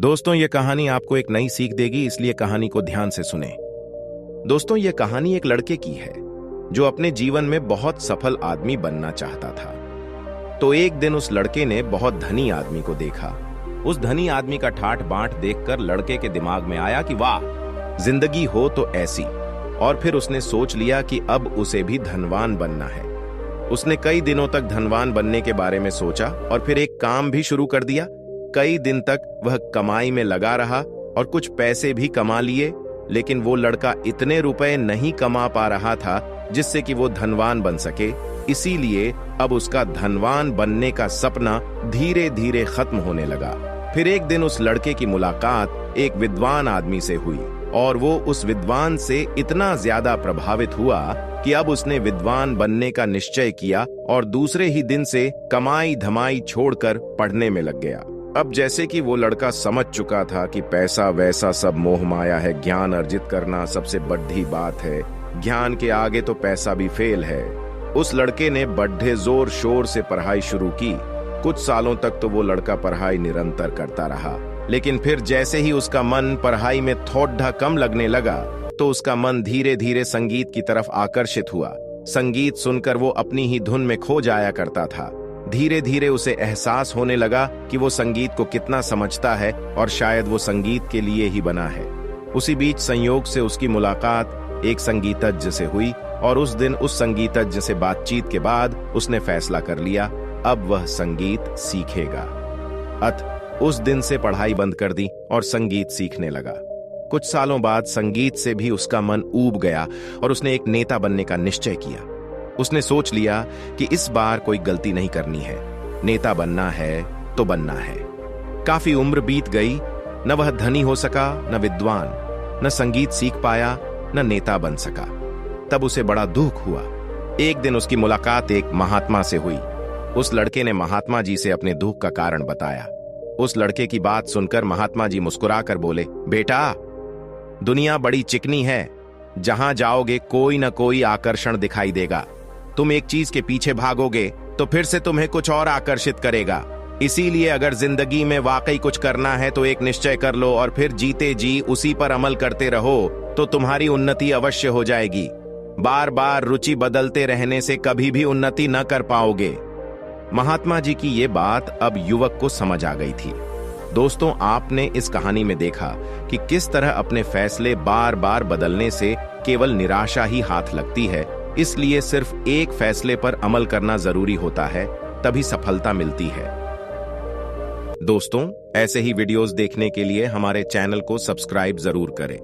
दोस्तों, ये कहानी आपको एक नई सीख देगी, इसलिए कहानी को ध्यान से सुने। दोस्तों, ये कहानी एक लड़के की है जो अपने जीवन में बहुत सफल आदमी बनना चाहता था। तो एक दिन उस लड़के ने बहुत धनी आदमी को देखा। उस धनी आदमी का ठाठ बांट देखकर लड़के के दिमाग में आया कि वाह, जिंदगी हो तो ऐसी। और फिर उसने सोच लिया कि अब उसे भी धनवान बनना है। उसने कई दिनों तक धनवान बनने के बारे में सोचा और फिर एक काम भी शुरू कर दिया। कई दिन तक वह कमाई में लगा रहा और कुछ पैसे भी कमा लिए, लेकिन वो लड़का इतने रुपए नहीं कमा पा रहा था जिससे कि वो धनवान बन सके। इसीलिए अब उसका धनवान बनने का सपना धीरे धीरे खत्म होने लगा। फिर एक दिन उस लड़के की मुलाकात एक विद्वान आदमी से हुई और वो उस विद्वान से इतना ज्यादा प्रभावित हुआ कि अब उसने विद्वान बनने का निश्चय किया और दूसरे ही दिन से कमाई धमाई छोड़कर पढ़ने में लग गया। अब जैसे कि वो लड़का समझ चुका था कि पैसा वैसा सब मोह माया है, ज्ञान अर्जित करना सबसे बड़ी बात है, ज्ञान के आगे तो पैसा भी फेल है। उस लड़के ने बड़े जोर शोर से पढ़ाई शुरू की। कुछ सालों तक तो वो लड़का पढ़ाई निरंतर करता रहा, लेकिन फिर जैसे ही उसका मन पढ़ाई में थोड़ा कम लगने लगा तो उसका मन धीरे धीरे संगीत की तरफ आकर्षित हुआ। संगीत सुनकर वो अपनी ही धुन में खो जाया करता था। धीरे धीरे उसे एहसास होने लगा कि वो संगीत को कितना समझता है और शायद वो संगीत के लिए ही बना है। उसी बीच संयोग से उसकी मुलाकात एक संगीतज्ञ से हुई और उस दिन उस संगीतज्ञ से बातचीत के बाद उसने फैसला कर लिया, अब वह संगीत सीखेगा। उस दिन से पढ़ाई बंद कर दी और संगीत सीखने लगा। कुछ सालों बाद संगीत से भी उसका मन ऊब गया और उसने एक नेता बनने का निश्चय किया। उसने सोच लिया कि इस बार कोई गलती नहीं करनी है, नेता बनना है तो बनना है। काफी उम्र बीत गई, न वह धनी हो सका, न विद्वान, न संगीत सीख पाया, न नेता बन सका। तब उसे बड़ा दुख हुआ। एक दिन उसकी मुलाकात एक महात्मा से हुई। उस लड़के ने महात्मा जी से अपने दुख का कारण बताया। उस लड़के की बात सुनकर महात्मा जी मुस्कुराकर बोले, बेटा, दुनिया बड़ी चिकनी है, जहां जाओगे कोई न कोई आकर्षण दिखाई देगा। तुम एक चीज के पीछे भागोगे तो फिर से तुम्हें कुछ और आकर्षित करेगा। इसीलिए अगर जिंदगी में वाकई कुछ करना है तो एक निश्चय कर लो और फिर जीते जी उसी पर अमल करते रहो तो तुम्हारी उन्नति अवश्य हो जाएगी। बार बार रुचि बदलते रहने से कभी भी उन्नति न कर पाओगे। महात्मा जी की ये बात अब युवक को समझ आ गई थी। दोस्तों, आपने इस कहानी में देखा कि किस तरह अपने फैसले बार बार बदलने से केवल निराशा ही हाथ लगती है। इसलिए सिर्फ एक फैसले पर अमल करना जरूरी होता है, तभी सफलता मिलती है। दोस्तों, ऐसे ही वीडियोस देखने के लिए हमारे चैनल को सब्सक्राइब जरूर करें।